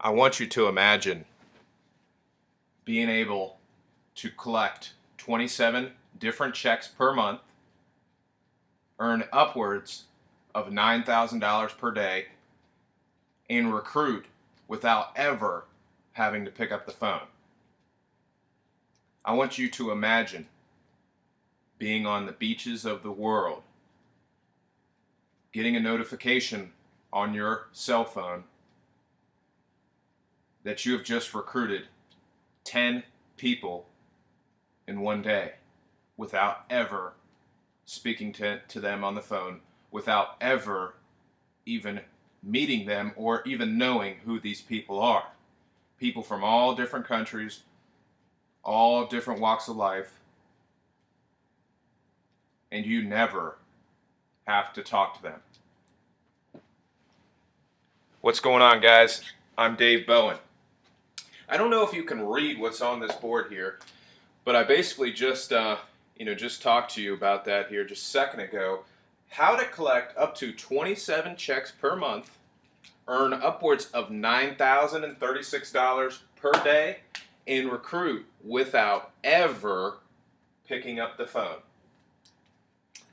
I want you to imagine being able to collect 27 different checks per month, earn upwards of $9,000 per day, and recruit without ever having to pick up the phone. I want you to imagine being on the beaches of the world, getting a notification on your cell phone that you have just recruited 10 people in one day without ever speaking to them on the phone, without ever even meeting them or even knowing who these people are. People from all different countries, all different walks of life, and you never have to talk to them. What's going on, guys? I'm Dave Bowen. I don't know if you can read what's on this board here, but I basically just talked to you about that here just a second ago. How to collect up to 27 checks per month, earn upwards of $9,036 per day, and recruit without ever picking up the phone.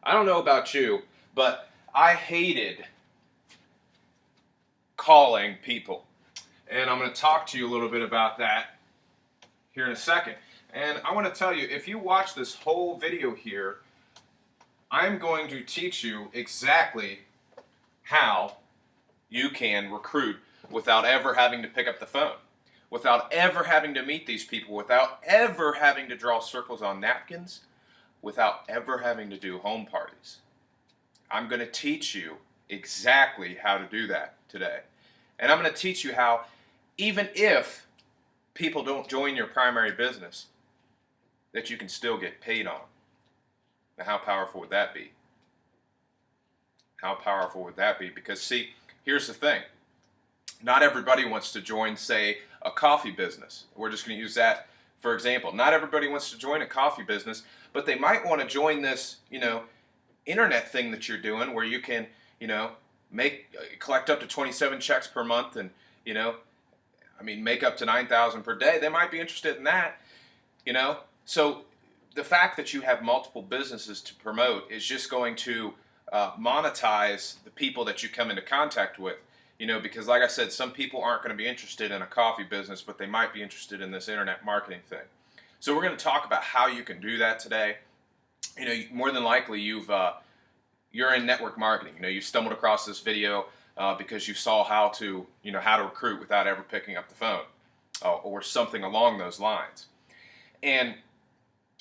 I don't know about you, but I hated calling people. And I'm going to talk to you a little bit about that here in a second. And I want to tell you, if you watch this whole video here, I'm going to teach you exactly how you can recruit without ever having to pick up the phone, without ever having to meet these people, without ever having to draw circles on napkins, without ever having to do home parties. I'm going to teach you exactly how to do that today. And I'm going to teach you how, even if people don't join your primary business, that you can still get paid on. Now, how powerful would that be? How powerful would that be? Because, see, here's the thing. Not everybody wants to join, say, a coffee business. We're just going to use that for example. Not everybody wants to join a coffee business, but they might want to join this, internet thing that you're doing where you can, collect up to 27 checks per month and, make up to 9,000 per day. They might be interested in that, So the fact that you have multiple businesses to promote is just going to monetize the people that you come into contact with. Because like I said, some people aren't going to be interested in a coffee business, but they might be interested in this internet marketing thing. So we're going to talk about how you can do that today. More than likely you're in network marketing. You stumbled across this video because you saw how to recruit without ever picking up the phone or something along those lines. And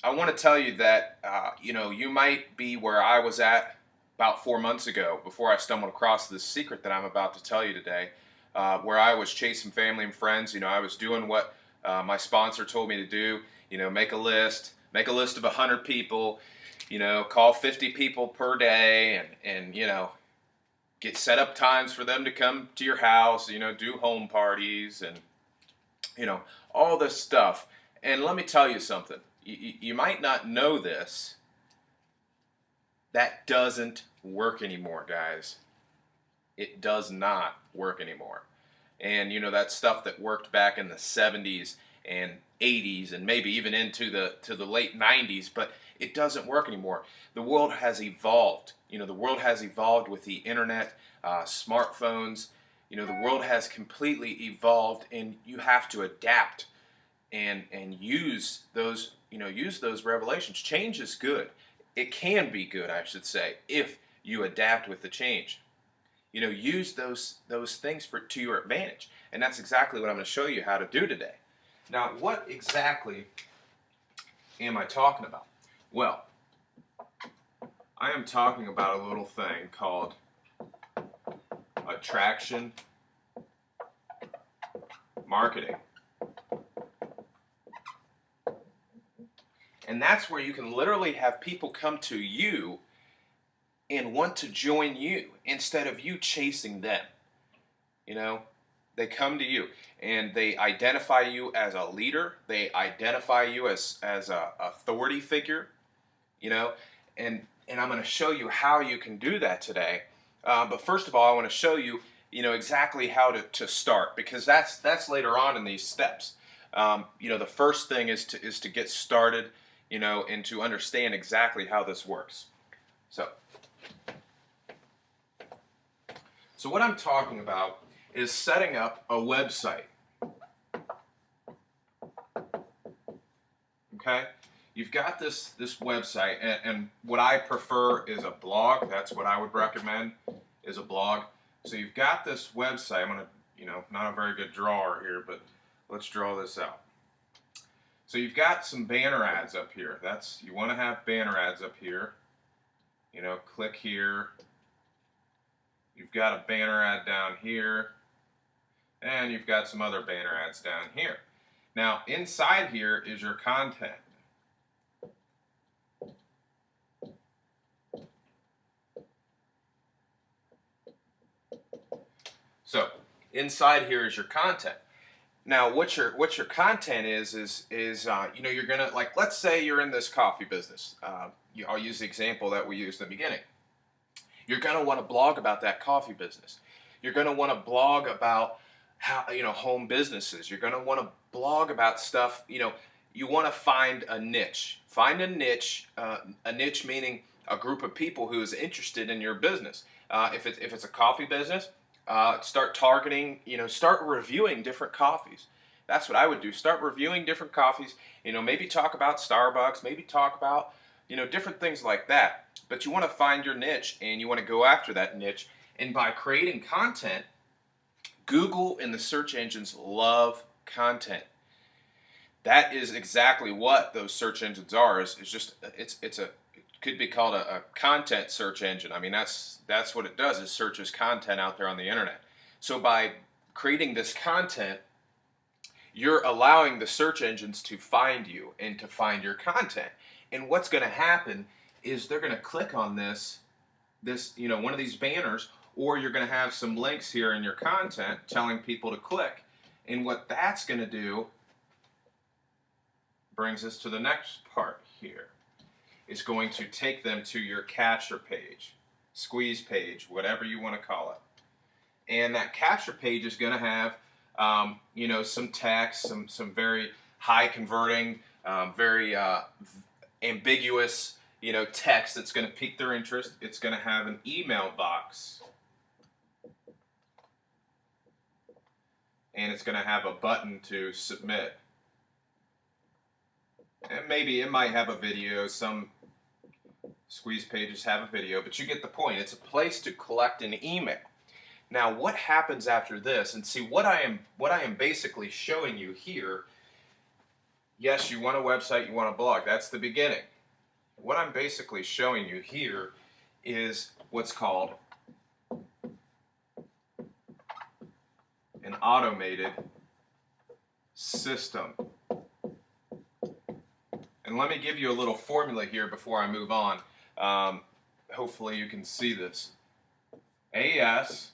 I want to tell you that you might be where I was at about 4 months ago before I stumbled across this secret that I'm about to tell you today, where I was chasing family and friends. I was doing what my sponsor told me to do, make a list of 100 people, call 50 people per day and get set up times for them to come to your house, do home parties and, all this stuff. And let me tell you something, you might not know this, that doesn't work anymore, guys. It does not work anymore. And that stuff that worked back in the 70s and 80s and maybe even into the late 90s, but it doesn't work anymore. The world has evolved. The world has evolved with the internet, smartphones. The world has completely evolved, and you have to adapt and use those revelations. Change is good. It can be good, I should say, if you adapt with the change. Use those things to your advantage. And that's exactly what I'm going to show you how to do today. Now, what exactly am I talking about? Well, I am talking about a little thing called attraction marketing. And that's where you can literally have people come to you and want to join you instead of you chasing them. They come to you and they identify you as a leader. They identify you as a authority figure, and I'm going to show you how you can do that today. But first of all, I want to show you you know, exactly how to start, because that's later on in these steps. You know, the first thing is to get started, you know, and to understand exactly how this works. So, so what I'm talking about is setting up a website. Okay, you've got this website, and what I prefer is a blog. That's what I would recommend, is a blog. So you've got this website. I'm gonna, you know, not a very good drawer here, but let's draw this out. So you've got some banner ads up here. You want to have banner ads up here. You know, click here. You've got a banner ad down here, and you've got some other banner ads down here. Now, inside here is your content. So, inside here is your content. Now, what your content is you know, you're gonna, like, let's say you're in this coffee business. I'll use the example that we used in the beginning. You're gonna want to blog about that coffee business. You're gonna want to blog about how, you know, home businesses. You're gonna want to blog about stuff. You know, you want to find a niche. Find a niche. A niche meaning a group of people who is interested in your business. If it's a coffee business, start targeting. You know, start reviewing different coffees. That's what I would do. Start reviewing different coffees. You know, maybe talk about Starbucks. Maybe talk about, you know, different things like that. But you want to find your niche, and you want to go after that niche. And by creating content, Google and the search engines love content. That is exactly what those search engines are. Is just it's a, it could be called a content search engine. I mean, that's what it does. It searches content out there on the internet. So by creating this content, you're allowing the search engines to find you and to find your content. And what's going to happen is they're going to click on this, you know, one of these banners, or you're going to have some links here in your content telling people to click. And what that's going to do brings us to the next part here. It's going to take them to your capture page, squeeze page, whatever you want to call it. And that capture page is going to have, you know, some text, some very high converting, very ambiguous, you know, text that's going to pique their interest. It's going to have an email box, and it's going to have a button to submit. And maybe it might have a video. Some squeeze pages have a video, but you get the point. It's a place to collect an email. Now, what happens after this? And see, what I am basically showing you here. Yes, you want a website, you want a blog. That's the beginning. What I'm basically showing you here is what's called an automated system. And let me give you a little formula here before I move on. Hopefully you can see this. AS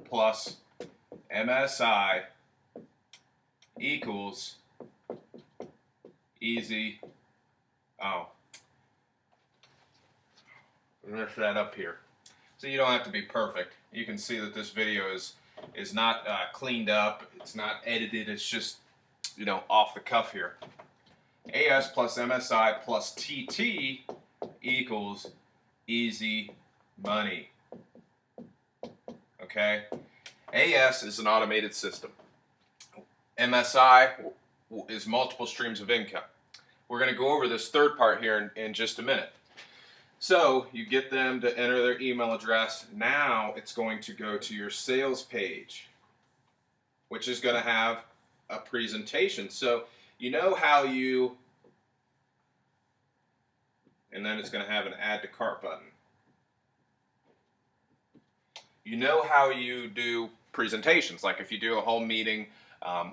plus MSI equals easy. Oh, lift that up here. So you don't have to be perfect. You can see that this video is not cleaned up. It's not edited. It's just, you know, off the cuff here. AS plus MSI plus TT equals easy money. Okay? AS is an automated system. MSI is multiple streams of income. We're going to go over this third part here in just a minute. So you get them to enter their email address. Now it's going to go to your sales page, which is going to have a presentation. So you know how you, and then it's going to have an add to cart button. You know how you do presentations, like if you do a whole meeting,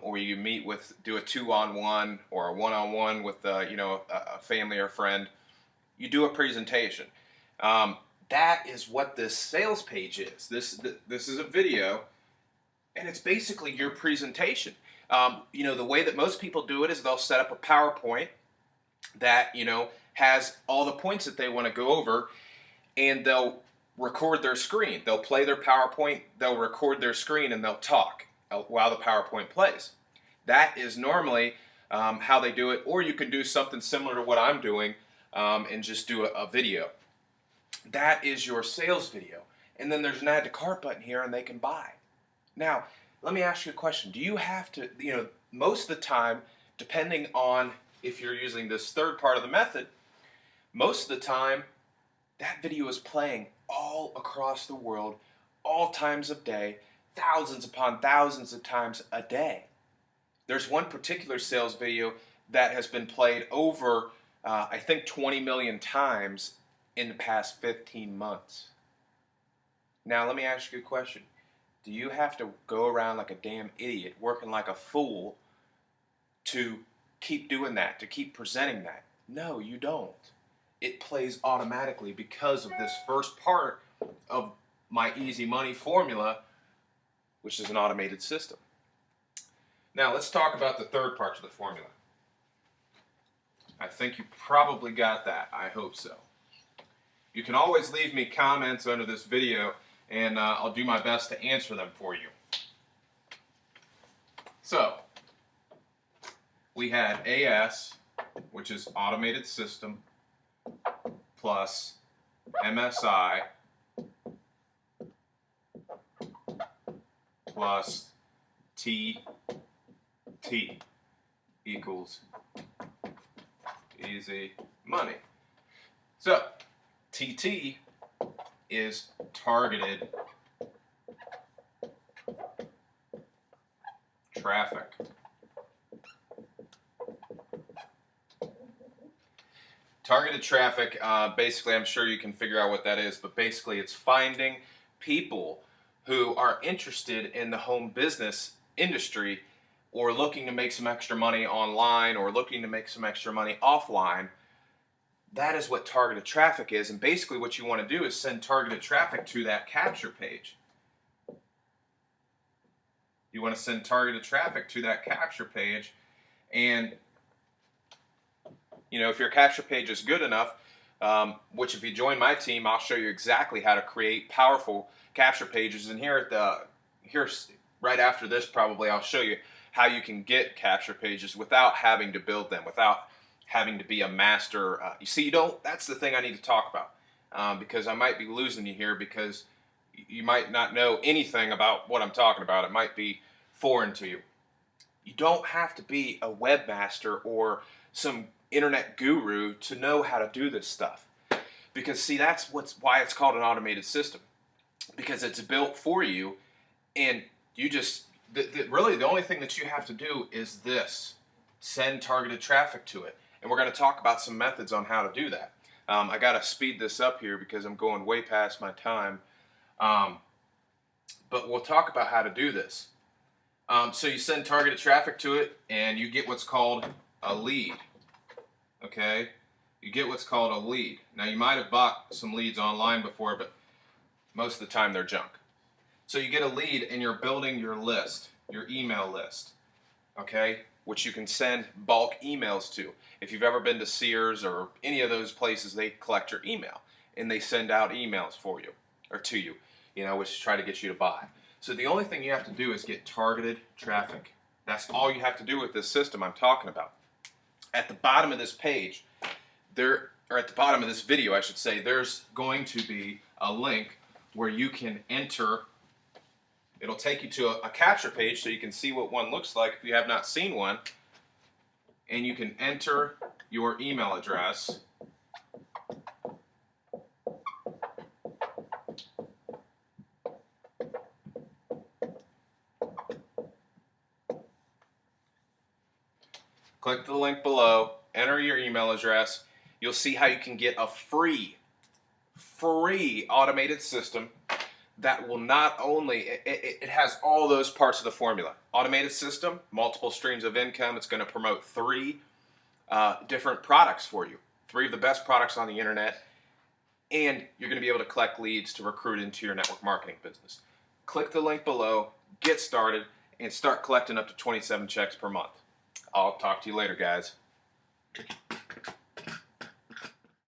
or you do a 2-on-1 or a 1-on-1 with you know, a family or friend. You do a presentation. That is what this sales page is. This is a video, and it's basically your presentation. You know, the way that most people do it is they'll set up a PowerPoint that, you know, has all the points that they want to go over, and they'll record their screen. They'll play their PowerPoint, they'll record their screen, and they'll talk while the PowerPoint plays. That is normally how they do it, or you can do something similar to what I'm doing and just do a video. That is your sales video. And then there's an add to cart button here and they can buy. Now, let me ask you a question. Do you have to, most of the time, depending on if you're using this third part of the method, most of the time that video is playing all across the world, all times of day, thousands upon thousands of times a day. There's one particular sales video that has been played over, I think, 20 million times in the past 15 months. Now, let me ask you a question. Do you have to go around like a damn idiot, working like a fool, to keep doing that, to keep presenting that? No, you don't. It plays automatically because of this first part of my easy money formula, which is an automated system. Now, let's talk about the third part of the formula. I think you probably got that. I hope so. You can always leave me comments under this video, and I'll do my best to answer them for you. So, we had AS, which is automated system, plus MSI, plus TT equals easy money. So, TT is targeted traffic. Targeted traffic, basically, I'm sure you can figure out what that is, but basically it's finding people who are interested in the home business industry or looking to make some extra money online or looking to make some extra money offline. That is what targeted traffic is, and basically what you want to do is send targeted traffic to that capture page. You want to send targeted traffic to that capture page, and if your capture page is good enough, which if you join my team, I'll show you exactly how to create powerful capture pages. And here right after this, probably I'll show you how you can get capture pages without having to build them, without having to be a master. You see, that's the thing I need to talk about, because I might be losing you here because you might not know anything about what I'm talking about. It might be foreign to you. You don't have to be a webmaster or some internet guru to know how to do this stuff, because see, that's why it's called an automated system, because it's built for you, and you just really the only thing that you have to do is this: send targeted traffic to it. And we're going to talk about some methods on how to do that. I got to speed this up here because I'm going way past my time, but we'll talk about how to do this. So you send targeted traffic to it and you get what's called a lead. Okay, you get what's called a lead. Now, you might have bought some leads online before, but most of the time they're junk. So you get a lead and you're building your list, your email list, okay, which you can send bulk emails to. If you've ever been to Sears or any of those places, they collect your email and they send out emails for you or to you, which try to get you to buy. So the only thing you have to do is get targeted traffic. That's all you have to do with this system I'm talking about. At the bottom of this page, or at the bottom of this video, I should say, there's going to be a link where you can enter. It'll take you to a capture page so you can see what one looks like if you have not seen one. And you can enter your email address. Click the link below, enter your email address. You'll see how you can get a free automated system that will not only, it has all those parts of the formula. Automated system, multiple streams of income. It's going to promote 3 different products for you. 3 of the best products on the internet. And you're going to be able to collect leads to recruit into your network marketing business. Click the link below, get started, and start collecting up to 27 checks per month. I'll talk to you later, guys.